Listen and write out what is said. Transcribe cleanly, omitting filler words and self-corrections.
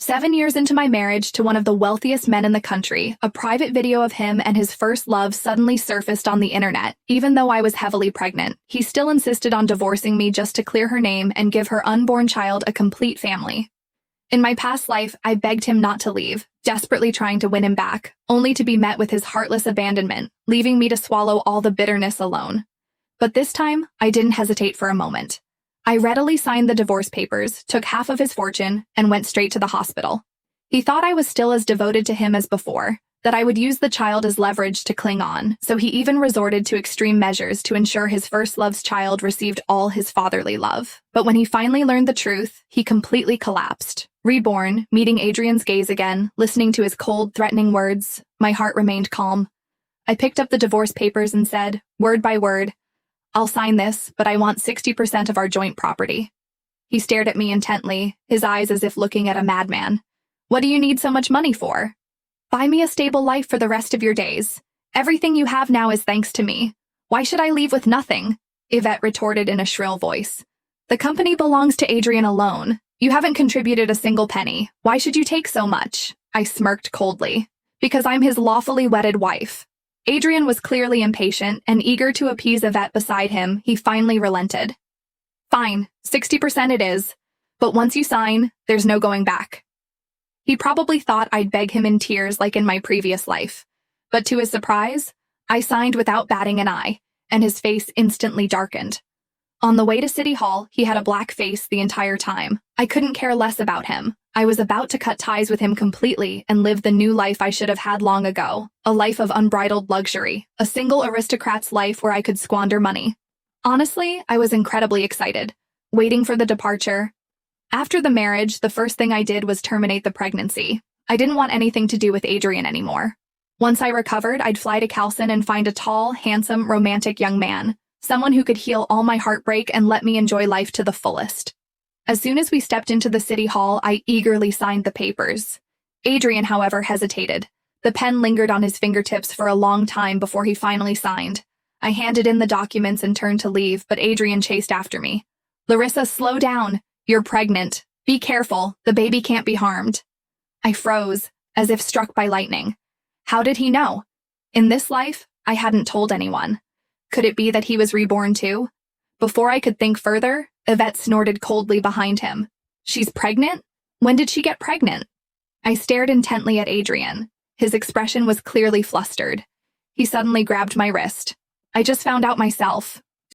7 years into my marriage to one of the wealthiest men in the country, a private video of him and his first love suddenly surfaced on the internet. Even though I was heavily pregnant, he still insisted on divorcing me just to clear her name and give her unborn child a complete family. In my past life, I begged him not to leave, desperately trying to win him back, only to be met with his heartless abandonment, leaving me to swallow all the bitterness alone. But this time, I didn't hesitate for a moment. I readily signed the divorce papers, took half of his fortune, and went straight to the hospital. He thought I was still as devoted to him as before, that I would use the child as leverage to cling on, so he even resorted to extreme measures to ensure his first love's child received all his fatherly love. But when he finally learned the truth, he completely collapsed. Reborn, meeting Adrian's gaze again, listening to his cold, threatening words, my heart remained calm. I picked up the divorce papers and said, word by word, I'll sign this, but I want 60% of our joint property. He stared at me intently, his eyes as if looking at a madman. What do you need so much money for? Buy me a stable life for the rest of your days. Everything you have now is thanks to me. Why should I leave with nothing? Yvette retorted in a shrill voice. The company belongs to Adrian alone. You haven't contributed a single penny. Why should you take so much? I smirked coldly. Because I'm his lawfully wedded wife. Adrian was clearly impatient, and eager to appease Yvette beside him, he finally relented. Fine, 60% it is. But once you sign, there's no going back. He probably thought I'd beg him in tears like in my previous life. But to his surprise, I signed without batting an eye, and his face instantly darkened. On the way to City Hall, he had a black face the entire time. I couldn't care less about him. I was about to cut ties with him completely and live the new life I should have had long ago. A life of unbridled luxury. A single aristocrat's life where I could squander money. Honestly, I was incredibly excited, waiting for the departure. After the marriage, the first thing I did was terminate the pregnancy. I didn't want anything to do with Adrian anymore. Once I recovered, I'd fly to Calcin and find a tall, handsome, romantic young man. Someone who could heal all my heartbreak and let me enjoy life to the fullest. As soon as we stepped into the city hall, I eagerly signed the papers. Adrian, however, hesitated. The pen lingered on his fingertips for a long time before he finally signed. I handed in the documents and turned to leave, but Adrian chased after me. Larissa, slow down. You're pregnant. Be careful. The baby can't be harmed. I froze, as if struck by lightning. How did he know? In this life, I hadn't told anyone. Could it be that he was reborn too? Before I could think further, Yvette snorted coldly behind him. She's pregnant? When did she get pregnant? I stared intently at Adrian. His expression was clearly flustered. He suddenly grabbed my wrist. I just found out myself.